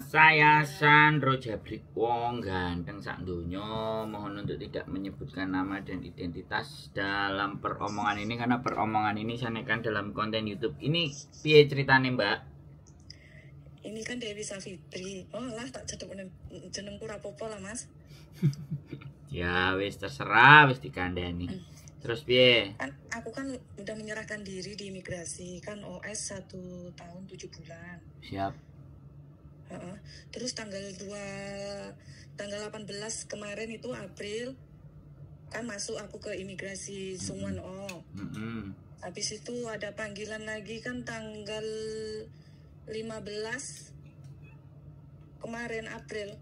Saya Sandro Jabrik Wong, ganteng sak donya. Mohon untuk tidak menyebutkan nama dan identitas dalam peromongan ini, karena peromongan ini saya nekan dalam konten YouTube. Ini piye ceritane, Mbak? Ini kan Dewi Savitri. Oh lah, tak jenengku rapopo lah, Mas. Ya wis terserah, wis dikandani. Terus piye? Kan aku kan udah menyerahkan diri di imigrasi, kan OS 1 tahun 7 bulan. Siap. Terus tanggal 18 kemarin itu April kan masuk aku ke imigrasi Sungwon O. Habis itu ada panggilan lagi kan tanggal 15 kemarin April.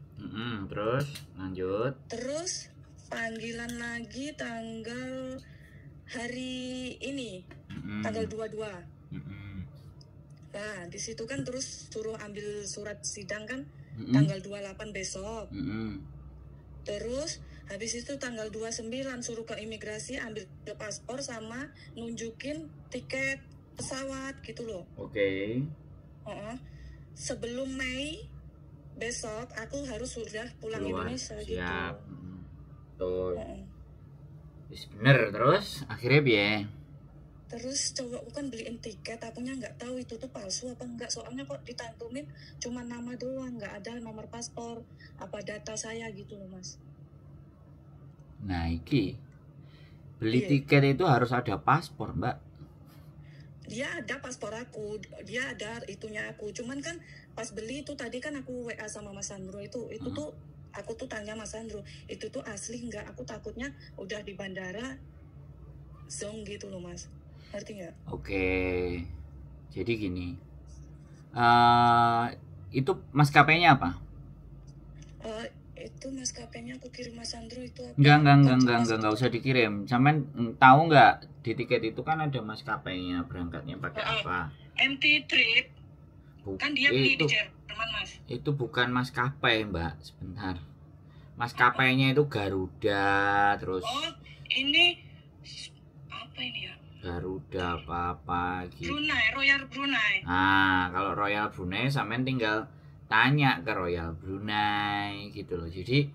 Terus lanjut. Terus panggilan lagi tanggal hari ini, tanggal 22. Nah, di situ kan terus suruh ambil surat sidang kan tanggal 28 besok. Terus habis itu tanggal 29 suruh ke imigrasi ambil paspor sama nunjukin tiket pesawat gitu loh. Oke. Sebelum Mei besok aku harus sudah pulang Indonesia. Siap. Gitu. Tuh. Wis bener, terus akhirnya piye? Terus cowokku kan beliin tiket, akunya nggak tahu itu tuh palsu apa enggak, soalnya kok ditantumin cuma nama doang, nggak ada nomor paspor apa data saya gitu loh, Mas. Nah, iki beli tiket itu harus ada paspor, Mbak. Dia ada paspor aku, dia ada itunya aku, cuman kan pas beli itu tadi kan aku WA sama Mas Sandro itu tuh aku tuh tanya Mas Sandro, itu tuh asli nggak? Aku takutnya udah di bandara zong gitu loh, Mas. Ngerti nggak? Oke. Jadi gini. Itu maskapainya apa? Itu maskapainya aku kirim Mas Sandro itu apa? Enggak usah dikirim. Sampean tahu nggak di tiket itu kan ada maskapainya, berangkatnya pakai apa? MT Trip. Kan dia beli di Jerman, Mas. Itu bukan maskapai, Mbak. Sebentar. Maskapainya itu Garuda, terus. Oh, ini apa ini ya? Garuda apa gitu. Brunei, Royal Brunei. Nah, kalau Royal Brunei sampean tinggal tanya ke Royal Brunei gitu loh. Jadi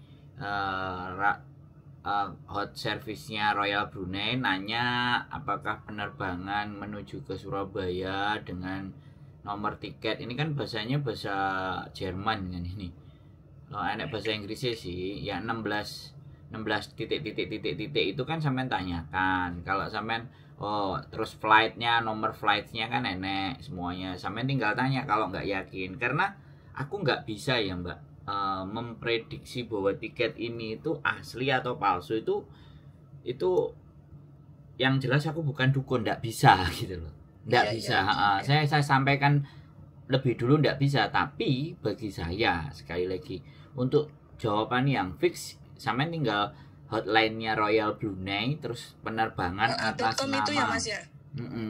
hot service-nya Royal Brunei nanya apakah penerbangan menuju ke Surabaya dengan nomor tiket. Ini kan bahasanya bahasa Jerman kan ini. Kalau enak bahasa Inggrisnya sih ya 16 titik itu kan sampean tanyakan. Kalau sampean terus flightnya, nomor flightnya kan enek semuanya. Sampean tinggal tanya kalau nggak yakin. Karena aku nggak bisa ya, Mbak, memprediksi bahwa tiket ini itu asli atau palsu. Itu yang jelas aku bukan dukun, nggak bisa gitu loh. Nggak bisa. Saya sampaikan lebih dulu nggak bisa. Tapi bagi saya sekali lagi untuk jawaban yang fix, sampean tinggal hotline-nya Royal Brunei, terus penerbangan atas nama itu ya, Mas ya?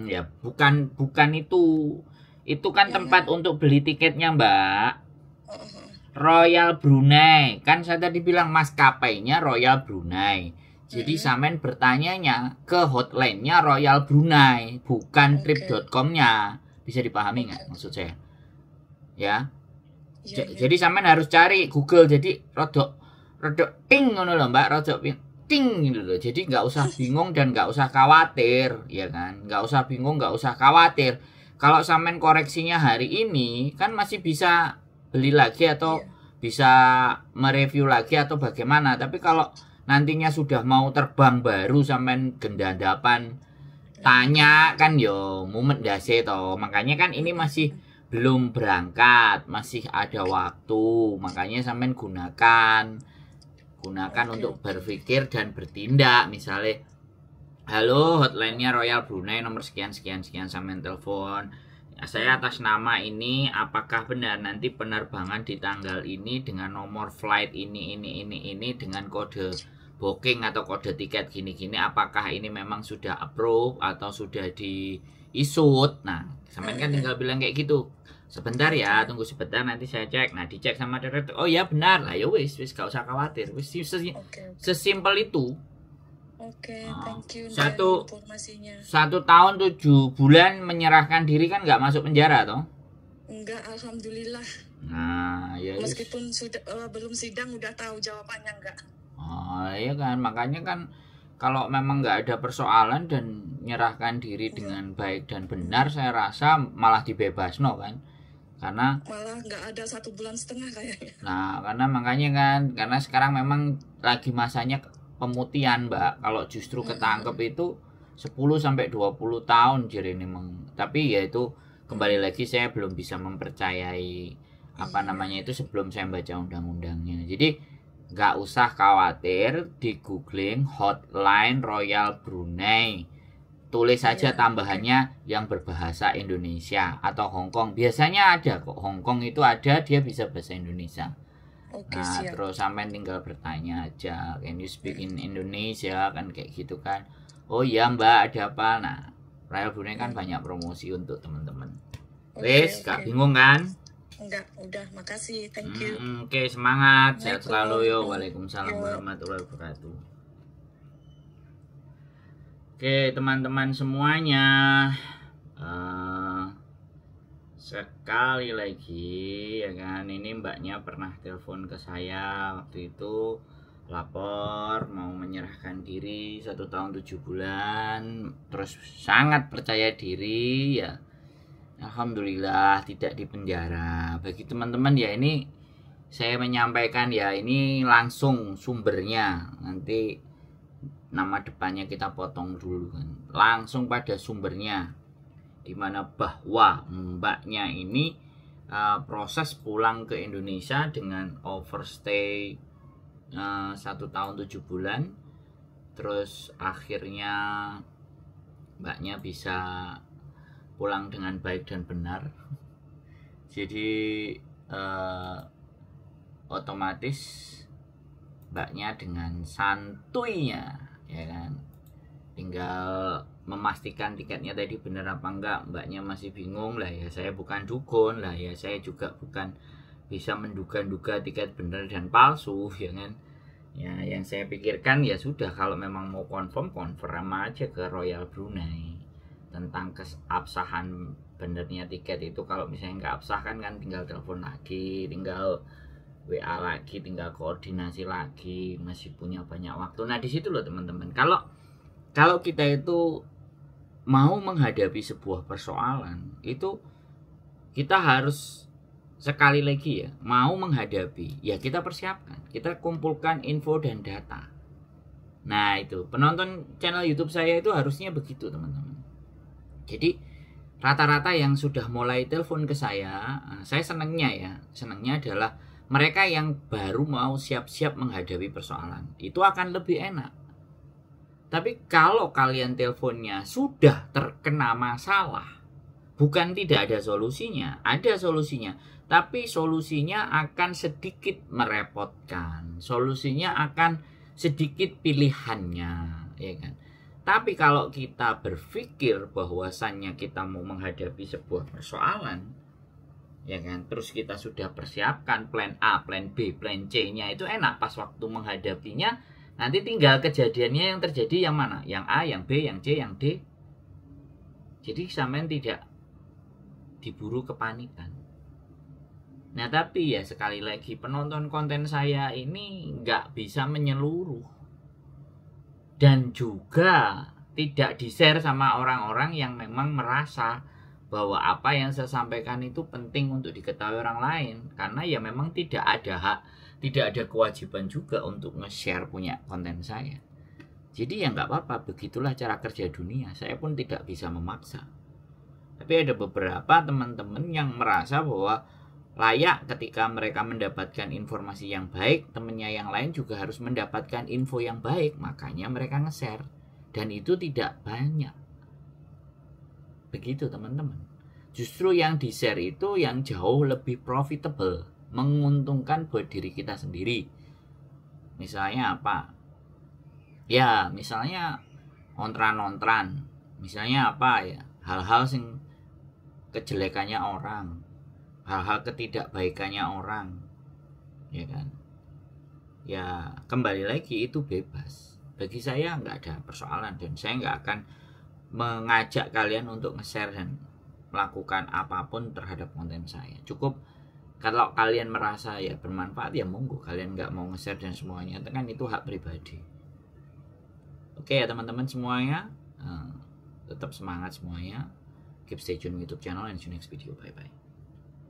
Ya bukan itu. Itu kan tempat untuk beli tiketnya, Mbak. Royal Brunei. Kan saya tadi bilang maskapainya Royal Brunei. Jadi sampean bertanyanya ke hotline-nya Royal Brunei, bukan trip.com-nya. Bisa dipahami nggak maksud saya? Ya. Jadi sampean harus cari Google, jadi rodok ping ngono lho, Mbak, rodok ping gitu loh. Jadi nggak usah bingung dan nggak usah khawatir, ya kan? Nggak usah bingung, nggak usah khawatir. Kalau sampean koreksinya hari ini kan masih bisa beli lagi atau bisa mereview lagi atau bagaimana. Tapi kalau nantinya sudah mau terbang baru sampean gendadapan tanya kan yo mumet dase to. Makanya kan ini masih belum berangkat, masih ada waktu. Makanya sampean gunakan untuk berpikir dan bertindak. Misalnya, halo, hotline-nya Royal Brunei nomor sekian sampean telepon. Saya atas nama ini, apakah benar nanti penerbangan di tanggal ini dengan nomor flight ini dengan kode booking atau kode tiket gini-gini, apakah ini memang sudah approve atau sudah di-issued? Nah, sampean kan tinggal bilang kayak gitu. Sebentar ya, tunggu sebentar, nanti saya cek. Nah, dicek sama direktur. Oh ya benar lah, ya wis gak usah khawatir. Wis sesimpel itu. Thank you informasinya. 1 tahun 7 bulan menyerahkan diri kan nggak masuk penjara toh? Enggak, alhamdulillah. Nah, ya meskipun sudah belum sidang udah tahu jawabannya enggak. Oh iya kan, makanya kan kalau memang nggak ada persoalan dan menyerahkan diri dengan baik dan benar, saya rasa malah dibebas kan, karena malah nggak ada 1,5 bulan kayaknya. Nah, karena makanya kan, karena sekarang memang lagi masanya pemutihan, Mbak. Kalau justru ketangkep itu 10 sampai 20 tahun jadi memang. Tapi ya itu kembali lagi saya belum bisa mempercayai apa namanya itu sebelum saya baca undang-undangnya. Jadi nggak usah khawatir, di googling hotline Royal Brunei, tulis saja tambahannya yang berbahasa Indonesia atau Hongkong. Biasanya ada kok, Hongkong itu ada, dia bisa bahasa Indonesia. Oke, Nah siap. terus sampai tinggal bertanya aja, can you speak in Indonesia, kan kayak gitu kan. Oh iya Mbak, ada apa? Nah Royal Brunei kan banyak promosi untuk teman-teman. Wes, gak bingung kan? Enggak, udah, makasih, thank you. Oke, semangat, sehat selalu yo. Waalaikumsalam warahmatullahi wabarakatuh. Oke teman-teman semuanya, sekali lagi ya kan, ini mbaknya pernah telepon ke saya waktu itu, lapor mau menyerahkan diri 1 tahun 7 bulan, terus sangat percaya diri ya. Alhamdulillah tidak dipenjara. Bagi teman-teman ya, ini saya menyampaikan ya, ini langsung sumbernya, nanti nama depannya kita potong dulu kan, langsung pada sumbernya, dimana bahwa mbaknya ini proses pulang ke Indonesia dengan overstay 1 tahun 7 bulan, terus akhirnya mbaknya bisa pulang dengan baik dan benar. Jadi otomatis mbaknya dengan santuinya ya kan, tinggal memastikan tiketnya tadi benar apa enggak. Mbaknya masih bingung lah ya, saya bukan dukun lah ya, saya juga bukan bisa menduga-duga tiket benar dan palsu ya kan. Ya yang saya pikirkan ya sudah, kalau memang mau confirm aja ke Royal Brunei tentang keabsahan benernya tiket itu. Kalau misalnya nggak absah kan tinggal telepon lagi, tinggal WA lagi, tinggal koordinasi lagi, masih punya banyak waktu. Nah di situ loh teman-teman, kalau kita itu mau menghadapi sebuah persoalan, itu kita harus sekali lagi ya, mau menghadapi ya kita persiapkan, kita kumpulkan info dan data. Nah itu penonton channel YouTube saya itu harusnya begitu teman-teman. Jadi rata-rata yang sudah mulai telepon ke saya senangnya adalah mereka yang baru mau siap-siap menghadapi persoalan. Itu akan lebih enak. Tapi kalau kalian teleponnya sudah terkena masalah, bukan tidak ada solusinya, ada solusinya, tapi solusinya akan sedikit merepotkan, solusinya akan sedikit pilihannya, ya kan. Tapi kalau kita berpikir bahwasannya kita mau menghadapi sebuah persoalan, ya kan, terus kita sudah persiapkan plan A, plan B, plan C-nya, itu enak. Pas waktu menghadapinya, nanti tinggal kejadiannya yang terjadi yang mana, yang A, yang B, yang C, yang D. Jadi sampean tidak diburu kepanikan. Nah tapi ya sekali lagi, penonton konten saya ini nggak bisa menyeluruh, dan juga tidak di-share sama orang-orang yang memang merasa bahwa apa yang saya sampaikan itu penting untuk diketahui orang lain. Karena ya memang tidak ada hak, tidak ada kewajiban juga untuk nge-share punya konten saya. Jadi ya nggak apa-apa, begitulah cara kerja dunia. Saya pun tidak bisa memaksa. Tapi ada beberapa teman-teman yang merasa bahwa layak ketika mereka mendapatkan informasi yang baik, temennya yang lain juga harus mendapatkan info yang baik, makanya mereka nge-share. Dan itu tidak banyak. Begitu teman-teman. Justru yang di-share itu yang jauh lebih profitable, menguntungkan buat diri kita sendiri. Misalnya apa? Ya misalnya ontran-ontran. Misalnya apa ya? Hal-hal sing kejelekannya orang, hal-hal ketidakbaikannya orang, ya kan. Ya kembali lagi itu bebas. Bagi saya nggak ada persoalan, dan saya nggak akan mengajak kalian untuk nge-share dan melakukan apapun terhadap konten saya. Cukup Kalau kalian merasa ya bermanfaat ya monggo, kalian nggak mau nge-share dan semuanya kan itu hak pribadi. Oke ya teman-teman semuanya, tetap semangat semuanya, keep stay tune YouTube channel and see you next video, bye bye.